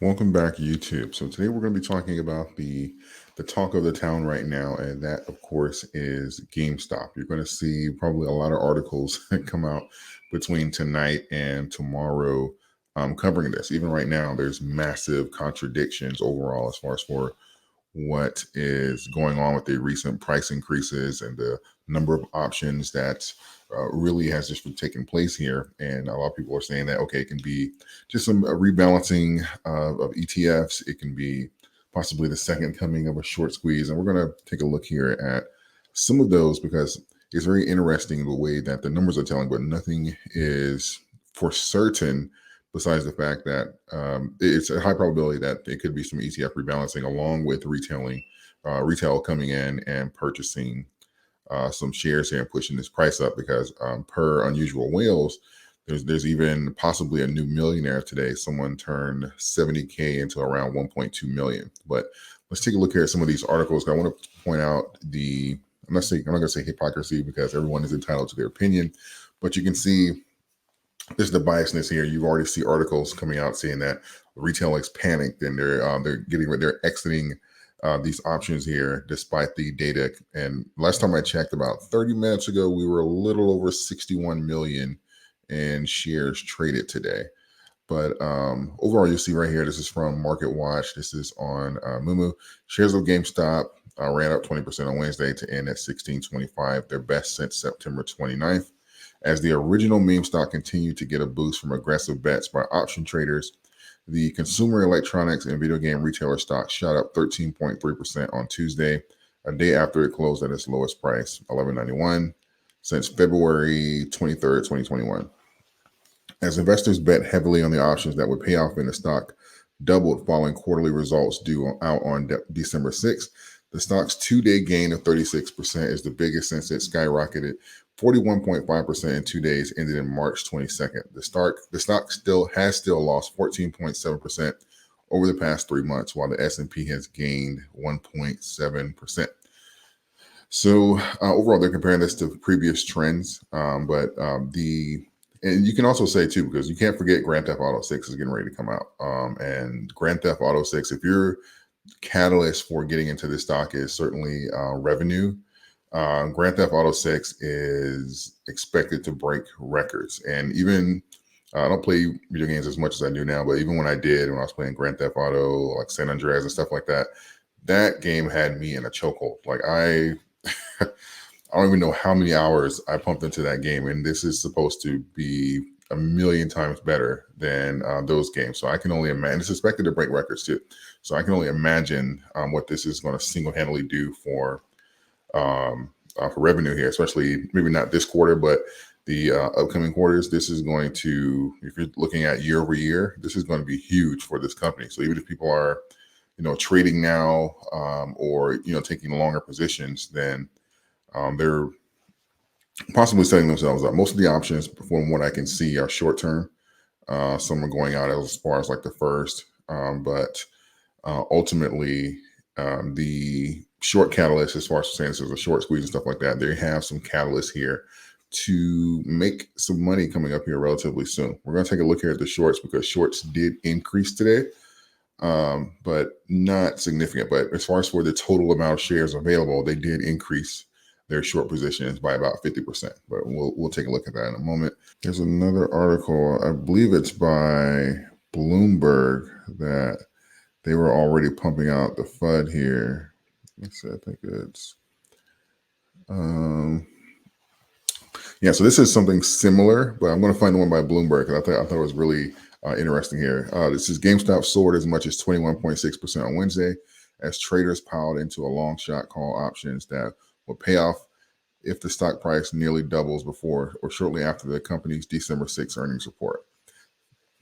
Welcome back, YouTube. So today we're going to be talking about the talk of the town right now, and that, of course, is GameStop. You're going to see probably a lot of articles that come out between tonight and tomorrow covering this. Even right now, there's massive contradictions overall as far as for what is going on with the recent price increases and the number of options that really has just been taking place here. And a lot of people are saying that, okay, it can be just some rebalancing of ETFs. It can be possibly the second coming of a short squeeze. And we're going to take a look here at some of those because it's very interesting the way that the numbers are telling, but nothing is for certain besides the fact that it's a high probability that it could be some ETF rebalancing along with retail coming in and purchasing some shares here and pushing this price up because per unusual whales, there's even possibly a new millionaire today. Someone turned 70K into around 1.2 million. But let's take a look here at some of these articles. I want to point out I'm not going to say hypocrisy because everyone is entitled to their opinion, but you can see there's the biasness here. You already see articles coming out saying that retail is panicked and they're exiting these options here despite the data. And last time I checked, about 30 minutes ago, we were a little over 61 million in shares traded today. But overall, you'll see right here, this is from Market Watch. This is on Mumu. Shares of GameStop ran up 20% on Wednesday to end at 16.25, their best since September 29th. As the original meme stock continued to get a boost from aggressive bets by option traders, the consumer electronics and video game retailer stock shot up 13.3% on Tuesday, a day after it closed at its lowest price, $11.91, since February 23rd, 2021. As investors bet heavily on the options that would pay off in the stock doubled following quarterly results due out on December 6th. The stock's two-day gain of 36% is the biggest since it skyrocketed 41.5% in 2 days, ended in March 22nd. The stock still lost 14.7% over the past 3 months, while the S&P has gained 1.7%. So overall, they're comparing this to previous trends, and you can also say too, because you can't forget Grand Theft Auto 6 is getting ready to come out. And Grand Theft Auto 6, if your catalyst for getting into this stock is certainly revenue, Grand Theft Auto 6 is expected to break records. And even I don't play video games as much as I do now, but even when I was playing Grand Theft Auto, like San Andreas and stuff like that, that game had me in a chokehold. Like I don't even know how many hours I pumped into that game, and this is supposed to be a million times better than those games. So I can only imagine. It's expected to break records too. So I can only imagine what this is going to single-handedly do for revenue here, especially maybe not this quarter, but the upcoming quarters. This is going to, if you're looking at year over year, this is going to be huge for this company. So even if people are, trading now or taking longer positions, then they're possibly setting themselves up. Most of the options, from what I can see, are short term. Some are going out as far as like the first, but ultimately, the short catalyst, as far as saying this is a short squeeze and stuff like that, they have some catalysts here to make some money coming up here relatively soon. We're going to take a look here at the shorts because shorts did increase today, but not significant. But as far as for the total amount of shares available, they did increase their short positions by about 50%. But we'll take a look at that in a moment. There's another article, I believe it's by Bloomberg, that they were already pumping out the FUD here. Let's see, I think it's yeah, so this is something similar, but I'm going to find the one by Bloomberg because I thought it was really interesting here. This is GameStop soared as much as 21.6% on Wednesday as traders piled into a long shot call options that will pay off if the stock price nearly doubles before or shortly after the company's December 6th earnings report.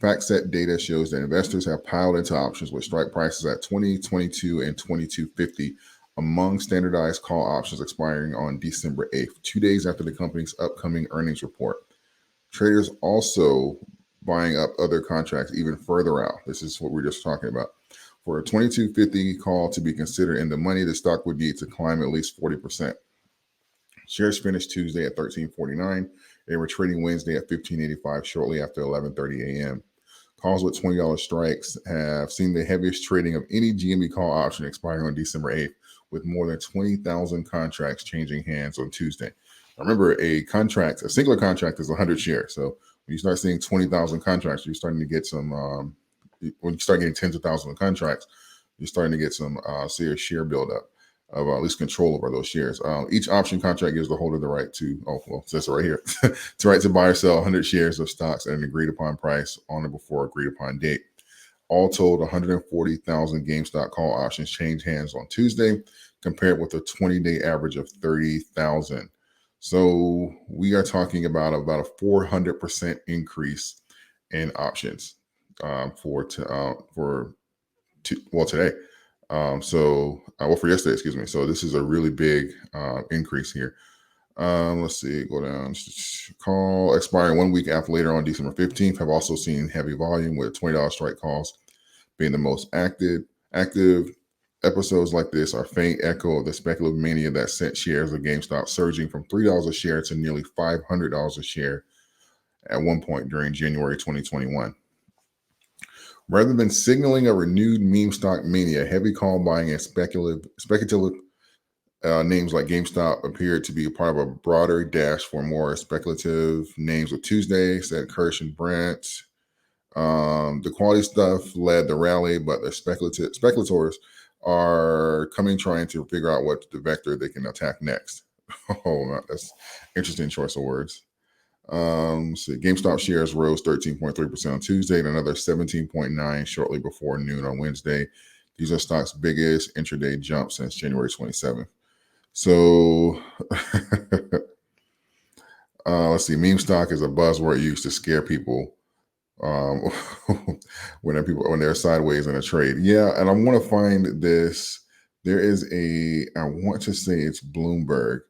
FactSet data shows that investors have piled into options with strike prices at 20, 22, and 22.50 among standardized call options expiring on December 8th, 2 days after the company's upcoming earnings report. Traders also buying up other contracts even further out. This is what we're just talking about. For a 22.50 call to be considered in the money, the stock would need to climb at least 40%. Shares finished Tuesday at 13.49. They were trading Wednesday at 15.85 shortly after 11:30 a.m. Calls with $20 strikes have seen the heaviest trading of any GME call option expiring on December 8th, with more than 20,000 contracts changing hands on Tuesday. Now remember, a singular contract is 100 shares. So when you start seeing 20,000 contracts, you're starting to get some, when you start getting tens of thousands of contracts, you're starting to get some serious share buildup of at least control over those shares. Each option contract gives the holder the right to, it says it right here, to right to buy or sell 100 shares of stocks at an agreed upon price on or before agreed upon date. All told, 140,000 GameStop call options changed hands on Tuesday, compared with a 20-day average of 30,000. So we are talking about a 400% increase in options today. For yesterday, excuse me. So this is a really big increase here. Let's see, go down. Call expiring 1 week after later on December 15th have also seen heavy volume, with $20 strike calls being the most active. Episodes like this are faint echo of the speculative mania that sent shares of GameStop surging from $3 a share to nearly $500 a share at one point during January 2021. Rather than signaling a renewed meme stock mania, heavy call buying and speculative names like GameStop appeared to be a part of a broader dash for more speculative names of Tuesday, said Kirsch and Brandt. The quality stuff led the rally, but the speculators are trying to figure out what the vector they can attack next. Oh, that's interesting choice of words. GameStop shares rose 13.3% on Tuesday and another 17.9% shortly before noon on Wednesday. These are stock's biggest intraday jump since January 27th. So let's see. Meme stock is a buzzword used to scare people when they're sideways in a trade. Yeah, and I want to find this. There is I want to say it's Bloomberg,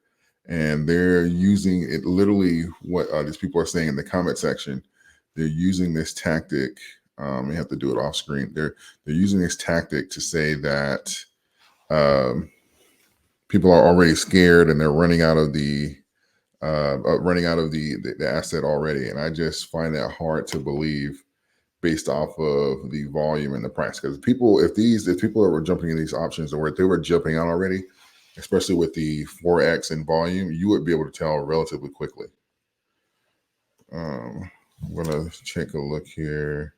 and they're using it literally what these people are saying in the comment section. They're using this tactic. You have to do it off screen. They're using this tactic to say that people are already scared and they're running out of the asset already. And I just find that hard to believe based off of the volume and the price. Because if people are jumping in these options or they were jumping out already, especially with the 4x in volume, you would be able to tell relatively quickly. I'm gonna take a look here.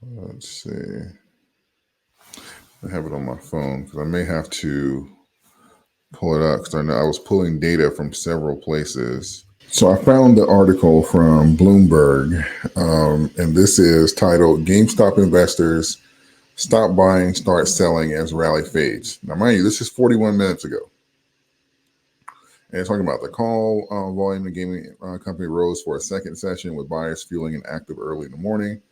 Let's see. I have it on my phone because I may have to pull it up because I know I was pulling data from several places. So I found the article from Bloomberg, and this is titled "GameStop Investors Stop Buying, Start Selling as Rally Fades." Now, mind you, this is 41 minutes ago. And it's talking about the call volume. The gaming company rose for a second session with buyers fueling an active early in the morning.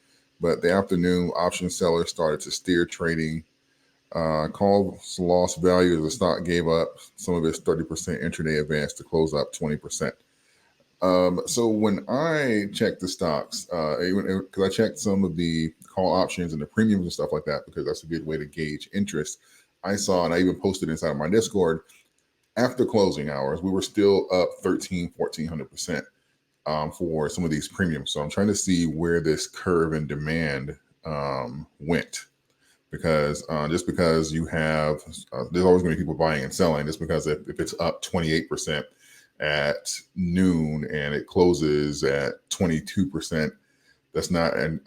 But the afternoon, option sellers started to steer trading. Calls lost value as the stock gave up some of its 30% intraday advance to close up 20%. So when I checked the stocks, because I checked some of the call options and the premiums and stuff like that, because that's a good way to gauge interest, I saw, and I even posted inside of my Discord, after closing hours, we were still up 1,400% for some of these premiums. So I'm trying to see where this curve in demand went. Because just because you have, there's always going to be people buying and selling. Just because if it's up 28% at noon and it closes at 22%, that's not an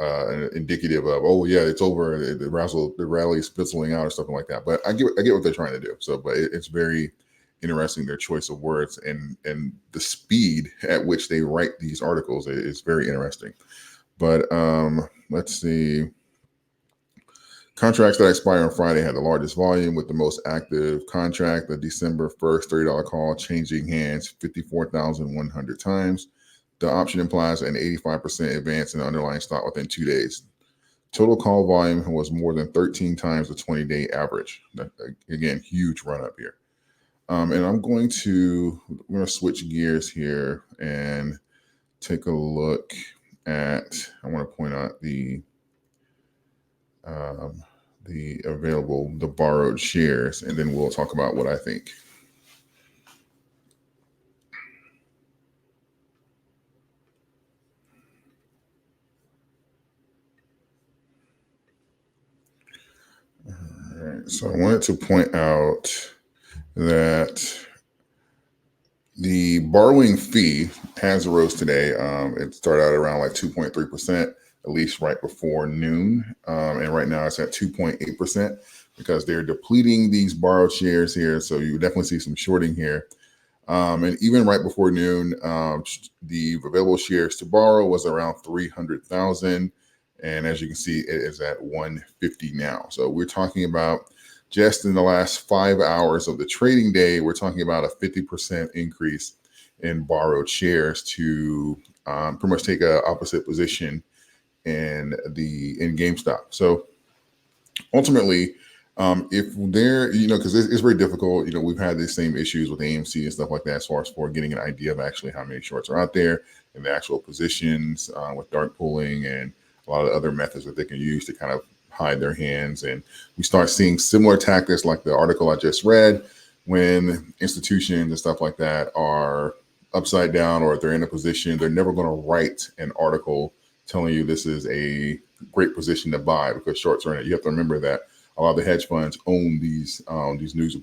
indicative of, oh yeah, it's over. The rally is fizzling out or something like that. But I get what they're trying to do. So, but it's very interesting, their choice of words and the speed at which they write these articles is very interesting. But let's see. Contracts that expire on Friday had the largest volume, with the most active contract, the December 1st $30 call, changing hands 54,100 times. The option implies an 85% advance in the underlying stock within 2 days. Total call volume was more than 13 times the 20-day average. Again, huge run up here. And I'm going to switch gears here and take a look at, I want to point out the borrowed shares, and then we'll talk about what I think. So I wanted to point out that the borrowing fee has rose today. It started out around like 2.3%, at least right before noon. And right now it's at 2.8% because they're depleting these borrowed shares here. So you definitely see some shorting here. And even right before noon, the available shares to borrow was around 300,000. And as you can see, it is at 150 now. So we're talking about just in the last 5 hours of the trading day, we're talking about a 50% increase in borrowed shares to pretty much take a opposite position in GameStop. So ultimately, if they're, because it's very difficult, we've had the same issues with AMC and stuff like that as far as for getting an idea of actually how many shorts are out there and the actual positions with dark pooling and a lot of other methods that they can use to kind of hide their hands. And we start seeing similar tactics like the article I just read when institutions and stuff like that are upside down, or if they're in a position, they're never going to write an article telling you this is a great position to buy because shorts are in it. You have to remember that a lot of the hedge funds own these news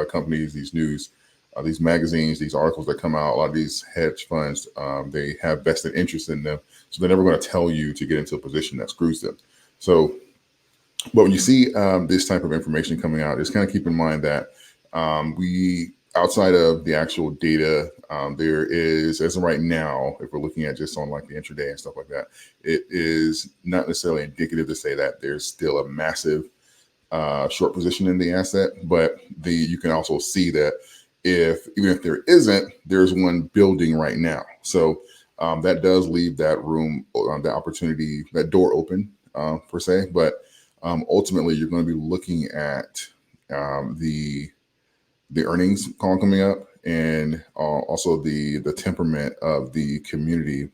companies, these magazines, these articles that come out. A lot of these hedge funds, they have vested interest in them, so they're never going to tell you to get into a position that screws them. So, but when you see this type of information coming out, just kind of keep in mind that we, outside of the actual data, there is, as of right now, if we're looking at just on like the intraday and stuff like that, it is not necessarily indicative to say that there's still a massive short position in the asset, but you can also see that even if there isn't, there's one building right now. So that does leave that room, that opportunity, that door open per se. But ultimately, you're going to be looking at the earnings call coming up, and also the temperament of the community,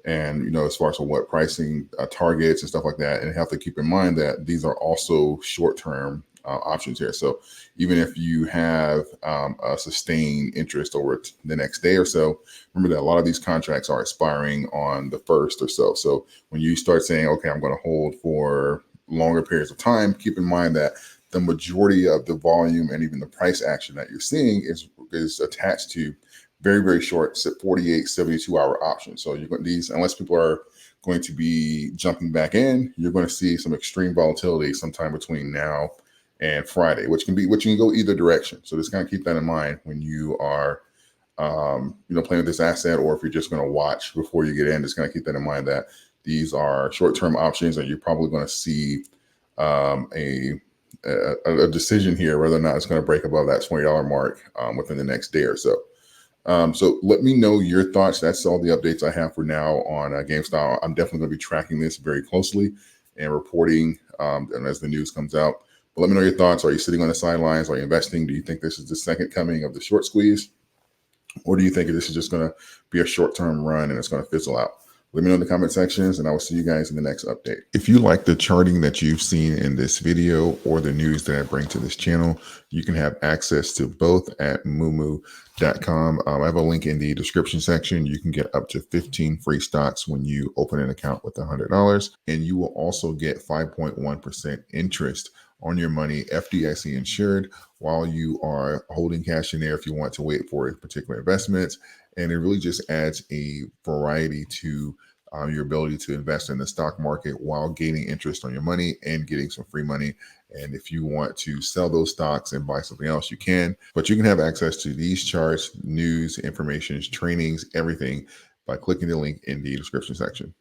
and as far as what pricing targets and stuff like that. And you have to keep in mind that these are also short-term options here. So even if you have a sustained interest over the next day or so, remember that a lot of these contracts are expiring on the 1st or so. So when you start saying, okay, I'm going to hold for longer periods of time, keep in mind that the majority of the volume and even the price action that you're seeing is attached to very, very short 48, 72 hour options. So you're going these, unless people are going to be jumping back in, you're going to see some extreme volatility sometime between now and Friday, which can go either direction. So just kind of keep that in mind when you are playing with this asset, or if you're just going to watch before you get in. Just kind of keep that in mind that these are short-term options, and you're probably going to see a decision here whether or not it's going to break above that $20 mark within the next day or so. So let me know your thoughts. That's all the updates I have for now on GameStop. I'm definitely going to be tracking this very closely and reporting and as the news comes out. But let me know your thoughts. Are you sitting on the sidelines? Are you investing? Do you think this is the second coming of the short squeeze? Or do you think this is just going to be a short-term run and it's going to fizzle out? Let me know in the comment sections, and I will see you guys in the next update. If you like the charting that you've seen in this video or the news that I bring to this channel, you can have access to both at moomoo.com. I have a link in the description section. You can get up to 15 free stocks when you open an account with $100, and you will also get 5.1% interest on your money, FDIC insured, while you are holding cash in there if you want to wait for particular investments. And it really just adds a variety to your ability to invest in the stock market while gaining interest on your money and getting some free money. And if you want to sell those stocks and buy something else, you can. But you can have access to these charts, news, information, trainings, everything by clicking the link in the description section.